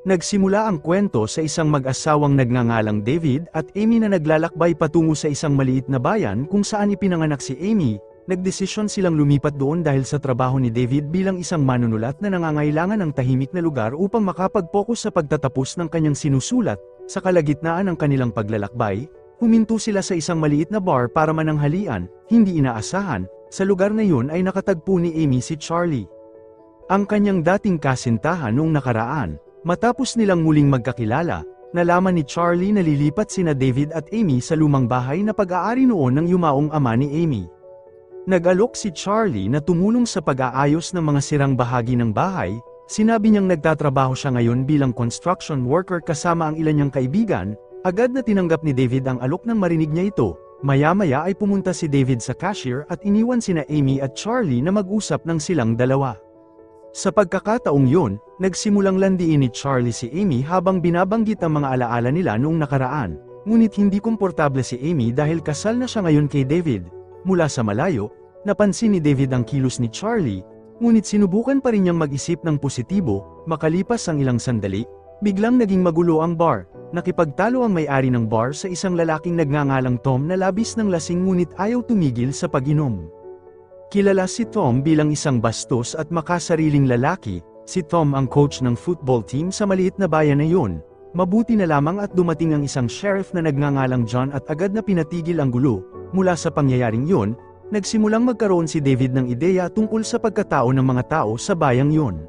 Nagsimula ang kwento sa isang mag-asawang nagngangalang David at Amy na naglalakbay patungo sa isang maliit na bayan kung saan ipinanganak si Amy. Nagdesisyon silang lumipat doon dahil sa trabaho ni David bilang isang manunulat na nangangailangan ng tahimik na lugar upang makapag-focus sa pagtatapos ng kanyang sinusulat. Sa kalagitnaan ng kanilang paglalakbay, huminto sila sa isang maliit na bar para mananghalian. Hindi inaasahan, sa lugar na yun ay nakatagpo ni Amy si Charlie, ang kanyang dating kasintahan noong nakaraan. Matapos nilang muling magkakilala, nalaman ni Charlie na lilipat sina David at Amy sa lumang bahay na pag-aari noon ng yumaong ama ni Amy. Nag-alok si Charlie na tumulong sa pag-aayos ng mga sirang bahagi ng bahay. Sinabi niyang nagtatrabaho siya ngayon bilang construction worker kasama ang ilan niyang kaibigan. Agad na tinanggap ni David ang alok nang marinig niya ito. Maya-maya ay pumunta si David sa cashier at iniwan sina Amy at Charlie na mag-usap ng silang dalawa. Sa pagkakataong yun, nagsimulang landiin ni Charlie si Amy habang binabanggit ang mga alaala nila noong nakaraan. Ngunit hindi komportable si Amy dahil kasal na siya ngayon kay David. Mula sa malayo, napansin ni David ang kilos ni Charlie, ngunit sinubukan pa rin niyang mag-isip ng positibo. Makalipas ang ilang sandali, biglang naging magulo ang bar. Nakipagtalo ang may-ari ng bar sa isang lalaking nagngangalang Tom na labis ng lasing ngunit ayaw tumigil sa pag-inom. Kilala si Tom bilang isang bastos at makasariling lalaki. Si Tom ang coach ng football team sa maliit na bayan na yun. Mabuti na lamang at dumating ang isang sheriff na nagngangalang John at agad na pinatigil ang gulo. Mula sa pangyayaring yun, nagsimulang magkaroon si David ng ideya tungkol sa pagkatao ng mga tao sa bayang yun.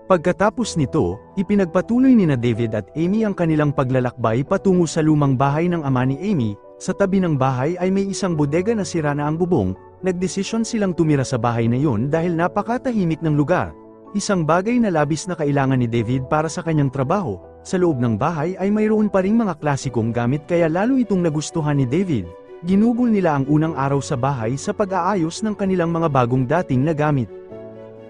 Pagkatapos nito, ipinagpatuloy ni na David at Amy ang kanilang paglalakbay patungo sa lumang bahay ng ama ni Amy. Sa tabi ng bahay ay may isang bodega na sira na ang bubong. Nagdesisyon silang tumira sa bahay na yun dahil napakatahimik ng lugar. Isang bagay na labis na kailangan ni David para sa kanyang trabaho. Sa loob ng bahay ay mayroon pa ring mga klasikong gamit kaya lalo itong nagustuhan ni David. Ginugol nila ang unang araw sa bahay sa pag-aayos ng kanilang mga bagong dating na gamit.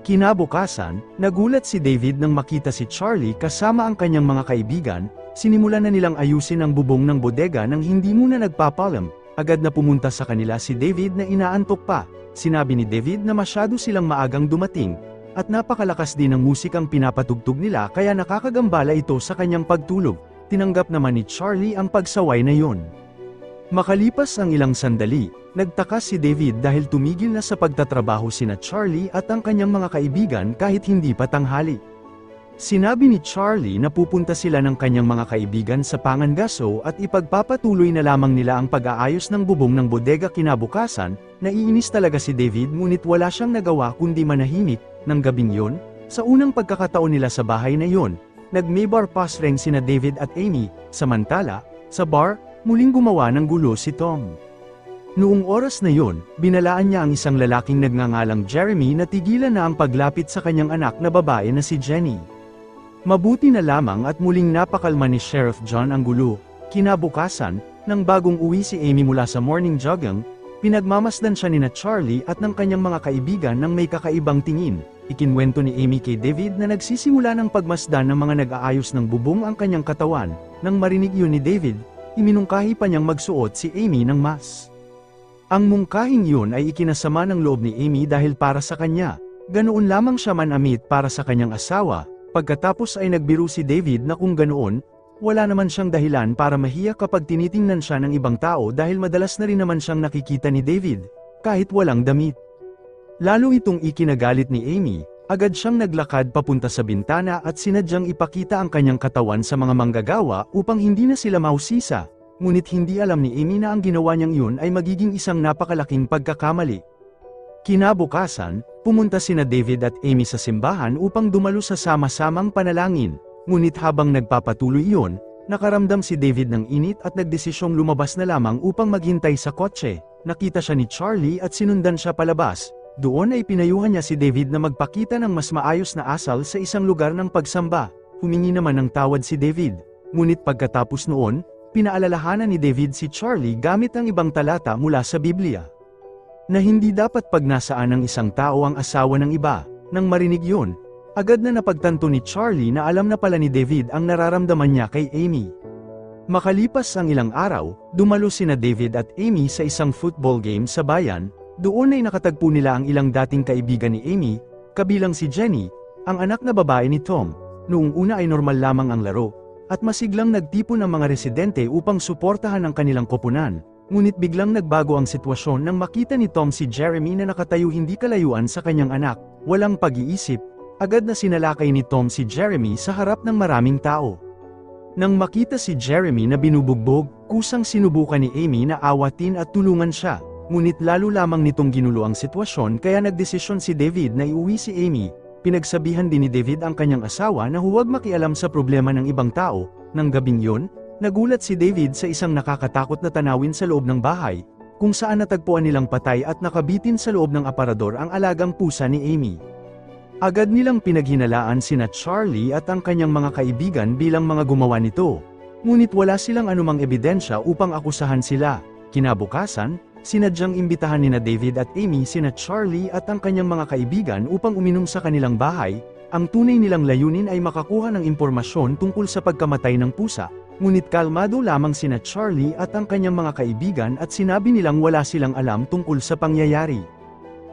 Kinabukasan, nagulat si David nang makita si Charlie kasama ang kanyang mga kaibigan. Sinimulan na nilang ayusin ang bubong ng bodega nang hindi muna nagpapalam. Agad na pumunta sa kanila si David na inaantok pa. Sinabi ni David na masyado silang maagang dumating, at napakalakas din ng musikang pinapatugtog nila kaya nakakagambala ito sa kanyang pagtulog. Tinanggap naman ni Charlie ang pagsaway na yun. Makalipas ang ilang sandali, nagtaka si David dahil tumigil na sa pagtatrabaho sina Charlie at ang kanyang mga kaibigan kahit hindi pa tanghali. Sinabi ni Charlie na pupunta sila ng kanyang mga kaibigan sa Pangangaso at ipagpapatuloy na lamang nila ang pag-aayos ng bubong ng bodega. Kinabukasan, naiinis talaga si David ngunit wala siyang nagawa kundi manahimik. Nang gabing yun, sa unang pagkakataon nila sa bahay na yun, nag-maybar pasreng sina David at Amy. Samantala, sa bar, muling gumawa ng gulo si Tom. Noong oras na yun, binalaan niya ang isang lalaking nagngangalang Jeremy na tigilan na ang paglapit sa kanyang anak na babae na si Jenny. Mabuti na lamang at muling napakalma ni Sheriff John ang gulo. Kinabukasan, nang bagong uwi si Amy mula sa morning jogging, pinagmamasdan siya ni na Charlie at ng kanyang mga kaibigan nang may kakaibang tingin. Ikinwento ni Amy kay David na nagsisimula ng pagmasdan ng mga nag-aayos ng bubong ang kanyang katawan. Nang marinig yun ni David, iminungkahi pa niyang magsuot si Amy ng mask. Ang mungkahing yun ay ikinasama ng loob ni Amy dahil para sa kanya, ganoon lamang siya manamit para sa kanyang asawa. Pagkatapos ay nagbiro si David na kung ganoon, wala naman siyang dahilan para mahiya kapag tinitingnan siya ng ibang tao dahil madalas na rin naman siyang nakikita ni David, kahit walang damit. Lalo itong ikinagalit ni Amy, agad siyang naglakad papunta sa bintana at sinadyang ipakita ang kanyang katawan sa mga manggagawa upang hindi na sila mahusisa. Ngunit hindi alam ni Amy na ang ginawa niyang yun ay magiging isang napakalaking pagkakamali. Kinabukasan, pumunta sina David at Amy sa simbahan upang dumalo sa sama-samang panalangin. Ngunit habang nagpapatuloy iyon, nakaramdam si David ng init at nagdesisyong lumabas na lamang upang maghintay sa kotse. Nakita siya ni Charlie at sinundan siya palabas. Doon ay pinayuhan niya si David na magpakita ng mas maayos na asal sa isang lugar ng pagsamba. Humingi naman ng tawad si David. Ngunit pagkatapos noon, pinaalalahanan ni David si Charlie gamit ang ibang talata mula sa Biblia, na hindi dapat pagnasaan ng isang tao ang asawa ng iba. Nang marinig yun, agad na napagtanto ni Charlie na alam na pala ni David ang nararamdaman niya kay Amy. Makalipas ang ilang araw, dumalo sina David at Amy sa isang football game sa bayan. Doon ay nakatagpo nila ang ilang dating kaibigan ni Amy, kabilang si Jenny, ang anak na babae ni Tom. Noong una ay normal lamang ang laro, at masiglang nagtipon ang mga residente upang suportahan ang kanilang koponan. Ngunit biglang nagbago ang sitwasyon nang makita ni Tom si Jeremy na nakatayo hindi kalayuan sa kanyang anak. Walang pag-iisip, agad na sinalakay ni Tom si Jeremy sa harap ng maraming tao. Nang makita si Jeremy na binubugbog, kusang sinubukan ni Amy na awatin at tulungan siya. Ngunit lalo lamang nitong ginulo ang sitwasyon kaya nagdesisyon si David na iuwi si Amy. Pinagsabihan din ni David ang kanyang asawa na huwag makialam sa problema ng ibang tao. Nang gabing yon, nagulat si David sa isang nakakatakot na tanawin sa loob ng bahay, kung saan natagpuan nilang patay at nakabitin sa loob ng aparador ang alagang pusa ni Amy. Agad nilang pinaghinalaan sina Charlie at ang kanyang mga kaibigan bilang mga gumawa nito. Ngunit wala silang anumang ebidensya upang akusahan sila. Kinabukasan, sinadyang imbitahan nina David at Amy sina Charlie at ang kanyang mga kaibigan upang uminom sa kanilang bahay. Ang tunay nilang layunin ay makakuha ng impormasyon tungkol sa pagkamatay ng pusa. Ngunit kalmado lamang sina Charlie at ang kanyang mga kaibigan at sinabi nilang wala silang alam tungkol sa pangyayari.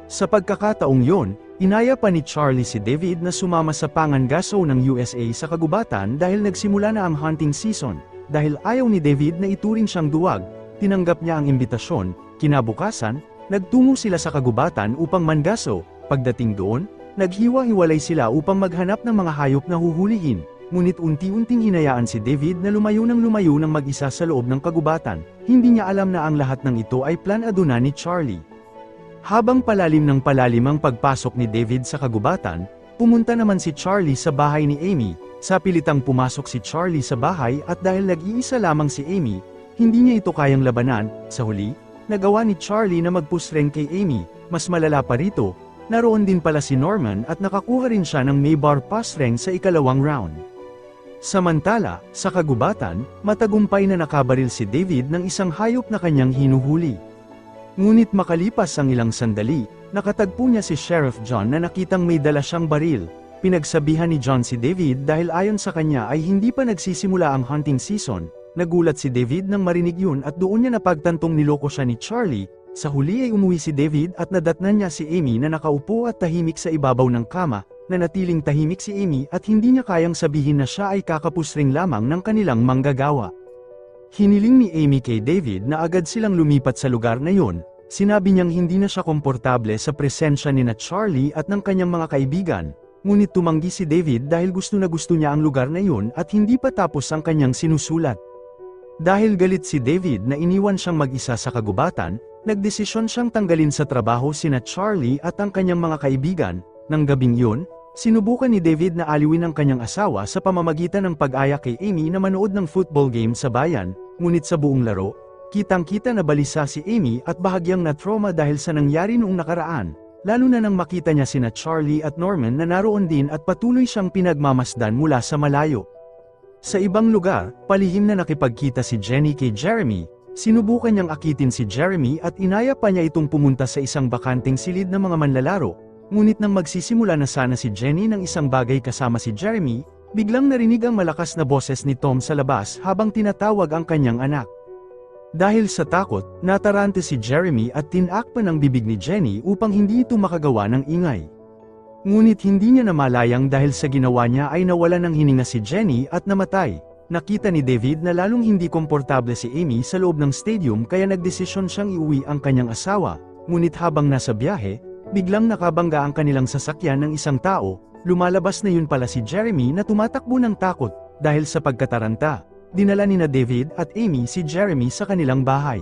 Sa pagkakataong yon, inaya pa ni Charlie si David na sumama sa pangangaso ng USA sa kagubatan dahil nagsimula na ang hunting season. Dahil ayaw ni David na ituring siyang duwag, tinanggap niya ang imbitasyon. Kinabukasan, nagtungo sila sa kagubatan upang mangaso. Pagdating doon, naghiwa-hiwalay sila upang maghanap ng mga hayop na huhulihin. Ngunit unti-unting hinayaan si David na lumayo ng mag-isa sa loob ng kagubatan. Hindi niya alam na ang lahat ng ito ay planado na ni Charlie. Habang palalim ng palalim ang pagpasok ni David sa kagubatan, pumunta naman si Charlie sa bahay ni Amy. Sa pilitang pumasok si Charlie sa bahay at dahil nag-iisa lamang si Amy, hindi niya ito kayang labanan. Sa huli, nagawa ni Charlie na magpusreng kay Amy. Mas malala pa rito, naroon din pala si Norman at nakakuha rin siya ng Maybar pasreng sa ikalawang round. Samantala, sa kagubatan, matagumpay na nakabaril si David ng isang hayop na kanyang hinuhuli. Ngunit makalipas ang ilang sandali, nakatagpo niya si Sheriff John na nakitang may dala siyang baril. Pinagsabihan ni John si David dahil ayon sa kanya ay hindi pa nagsisimula ang hunting season. Nagulat si David nang marinig yun at doon niya napagtantong niloko siya ni Charlie. Sa huli ay umuwi si David at nadatnan niya si Amy na nakaupo at tahimik sa ibabaw ng kama. Nanatiling tahimik si Amy at hindi niya kayang sabihin na siya ay kakapusring lamang ng kanilang manggagawa. Hiniling ni Amy kay David na agad silang lumipat sa lugar na yon. Sinabi niyang hindi na siya komportable sa presensya ni na Charlie at ng kanyang mga kaibigan. Ngunit tumanggi si David dahil gusto niya ang lugar na yon at hindi pa tapos ang kanyang sinusulat. Dahil galit si David na iniwan siyang mag-isa sa kagubatan, nagdesisyon siyang tanggalin sa trabaho sina Charlie at ang kanyang mga kaibigan. Nang gabing yun, sinubukan ni David na aliwin ang kanyang asawa sa pamamagitan ng pag-aya kay Amy na manood ng football game sa bayan, ngunit sa buong laro, kitang-kita na balisa si Amy at bahagyang na-trauma dahil sa nangyari noong nakaraan, lalo na nang makita niya sina Charlie at Norman na naroon din at patuloy siyang pinagmamasdan mula sa malayo. Sa ibang lugar, palihim na nakipagkita si Jenny kay Jeremy. Sinubukan niyang akitin si Jeremy at inaya pa niya itong pumunta sa isang bakanteng silid ng mga manlalaro. Ngunit nang magsisimula na sana si Jenny ng isang bagay kasama si Jeremy, biglang narinig ang malakas na boses ni Tom sa labas habang tinatawag ang kanyang anak. Dahil sa takot, natarante si Jeremy at tinakpan ang bibig ni Jenny upang hindi ito makagawa ng ingay. Ngunit hindi niya namalayang dahil sa ginawa niya ay nawalan ng hininga si Jenny at namatay. Nakita ni David na lalong hindi komportable si Amy sa loob ng stadium kaya nagdesisyon siyang iuwi ang kanyang asawa. Ngunit habang nasa biyahe, biglang nakabangga ang kanilang sasakyan ng isang tao. Lumalabas na yun pala si Jeremy na tumatakbo ng takot dahil sa pagkataranta. Dinala ni na David at Amy si Jeremy sa kanilang bahay.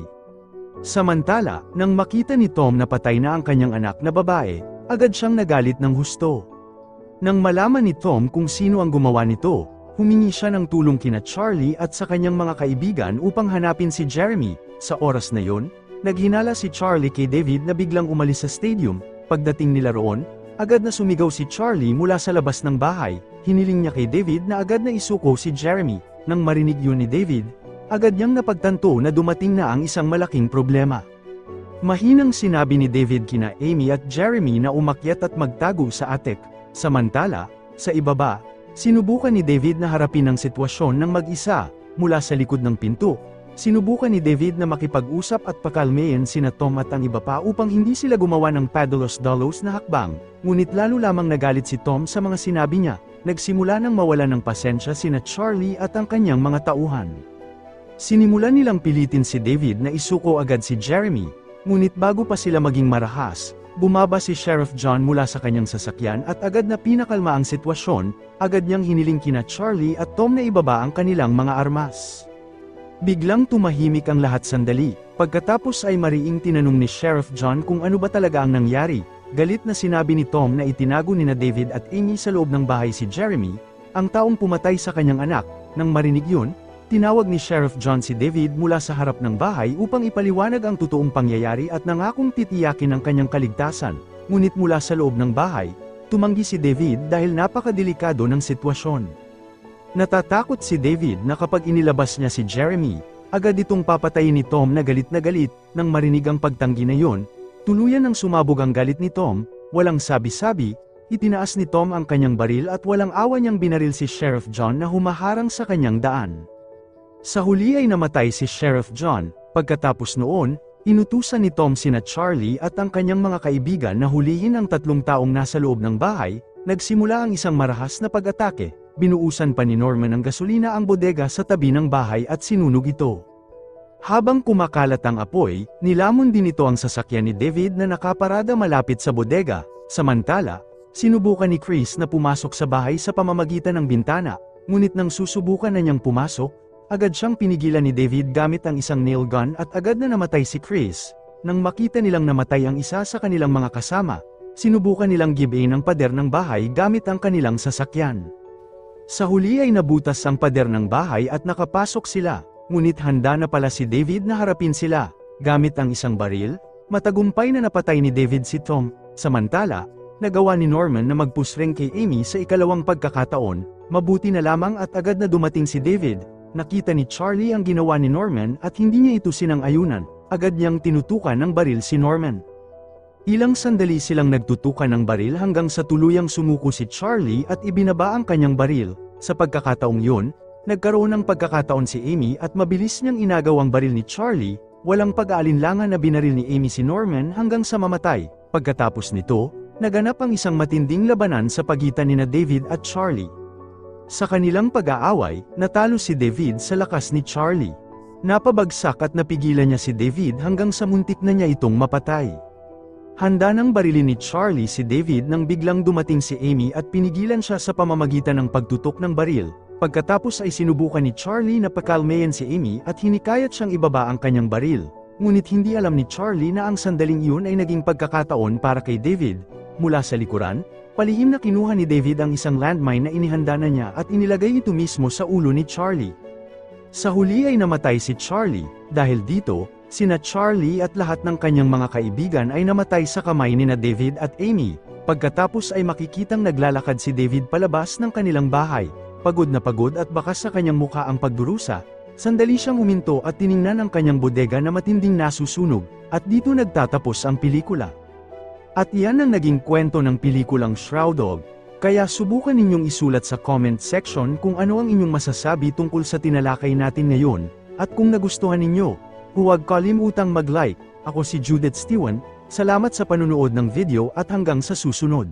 Samantala, nang makita ni Tom na patay na ang kanyang anak na babae, agad siyang nagalit ng husto. Nang malaman ni Tom kung sino ang gumawa nito, humingi siya ng tulong kina Charlie at sa kanyang mga kaibigan upang hanapin si Jeremy. Sa oras na yon, naghinala si Charlie kay David na biglang umalis sa stadium. Pagdating nila roon, agad na sumigaw si Charlie mula sa labas ng bahay. Hiniling niya kay David na agad na isuko si Jeremy. Nang marinig yun ni David, agad niyang napagtanto na dumating na ang isang malaking problema. Mahinang sinabi ni David kina Amy at Jeremy na umakyat at magtago sa attic. Samantala, sa ibaba, sinubukan ni David na harapin ang sitwasyon ng mag-isa. Mula sa likod ng pinto, sinubukan ni David na makipag-usap at pakalmehin sina Tom at ang iba pa upang hindi sila gumawa ng padalos-dalos na hakbang. Ngunit lalo lamang nagalit si Tom sa mga sinabi niya. nagsimula nang mawalan ng pasensya sina Charlie at ang kanyang mga tauhan. Sinimulan nilang pilitin si David na isuko agad si Jeremy, ngunit bago pa sila maging marahas, bumaba si Sheriff John mula sa kanyang sasakyan at agad na pinakalma ang sitwasyon, agad niyang hiniling kina Charlie at Tom na ibaba ang kanilang mga armas. Biglang tumahimik ang lahat sandali, pagkatapos ay mariing tinanong ni Sheriff John kung ano ba talaga ang nangyari. Galit na sinabi ni Tom na itinago nina David at Amy sa loob ng bahay si Jeremy, ang taong pumatay sa kanyang anak. Nang marinig yun, tinawag ni Sheriff John si David mula sa harap ng bahay upang ipaliwanag ang totoong pangyayari at nangakong titiyakin ang kanyang kaligtasan. Ngunit mula sa loob ng bahay, tumanggi si David dahil napakadelikado ng sitwasyon. Natatakot si David na kapag inilabas niya si Jeremy, agad itong papatayin ni Tom na galit nang marinig ang pagtanggi na yun. Tuluyan nang sumabog ang galit ni Tom, walang sabi-sabi, itinaas ni Tom ang kanyang baril at walang awa niyang binaril si Sheriff John na humaharang sa kanyang daan. Sa huli ay namatay si Sheriff John. Pagkatapos noon, inutusan ni Tom sina Charlie at ang kanyang mga kaibigan na hulihin ang 3 taong nasa loob ng bahay. Nagsimula ang isang marahas na pag-atake, binuusan pa ni Norman ng gasolina ang bodega sa tabi ng bahay at sinunog ito. Habang kumakalat ang apoy, nilamon din ito ang sasakyan ni David na nakaparada malapit sa bodega. Samantala, sinubukan ni Chris na pumasok sa bahay sa pamamagitan ng bintana, ngunit nang susubukan na niyang pumasok, agad siyang pinigilan ni David gamit ang isang nail gun at agad na namatay si Chris. Nang makita nilang namatay ang isa sa kanilang mga kasama, sinubukan nilang gibain ang pader ng bahay gamit ang kanilang sasakyan. Sa huli ay nabutas ang pader ng bahay at nakapasok sila. Ngunit handa na pala si David na harapin sila. Gamit ang isang baril, matagumpay na napatay ni David si Tom. Samantala, nagawa ni Norman na magpusreng kay Amy sa ikalawang pagkakataon. Mabuti na lamang at agad na dumating si David. Nakita ni Charlie ang ginawa ni Norman at hindi niya ito sinang-ayunan. Agad niyang tinutukan ng baril si Norman. Ilang sandali silang nagtutukan ng baril hanggang sa tuluyang sumuko si Charlie at ibinaba ang kanyang baril. Sa pagkakataong yun, nagkaroon ng pagkakataon si Amy at mabilis niyang inagaw ang baril ni Charlie. Walang pag-aalinlangan na binaril ni Amy si Norman hanggang sa mamatay. Pagkatapos nito, naganap ang isang matinding labanan sa pagitan nina David at Charlie. Sa kanilang pag-aaway, natalo si David sa lakas ni Charlie. Napabagsak at napigilan niya si David hanggang sa muntik na niya itong mapatay. Handa nang barilin ni Charlie si David nang biglang dumating si Amy at pinigilan siya sa pamamagitan ng pagtutok ng baril. Pagkatapos ay sinubukan ni Charlie na pakalmayan si Amy at hinikayat siyang ibaba ang kanyang baril. Ngunit hindi alam ni Charlie na ang sandaling iyon ay naging pagkakataon para kay David. Mula sa likuran, palihim na kinuha ni David ang isang landmine na inihanda na niya at inilagay ito mismo sa ulo ni Charlie. Sa huli ay namatay si Charlie. Dahil dito, sina Charlie at lahat ng kanyang mga kaibigan ay namatay sa kamay nina David at Amy. Pagkatapos ay makikitang naglalakad si David palabas ng kanilang bahay. Pagod na pagod at bakas sa kanyang mukha ang pagdurusa, sandali siyang huminto at tiningnan ang kanyang bodega na matinding nasusunog, at dito nagtatapos ang pelikula. At iyan ang naging kwento ng pelikulang Shrouded. Kaya subukan ninyong isulat sa comment section kung ano ang inyong masasabi tungkol sa tinalakay natin ngayon, at kung nagustuhan ninyo, huwag kalimutang mag-like. Ako si Judith Stewan, salamat sa panunood ng video at hanggang sa susunod.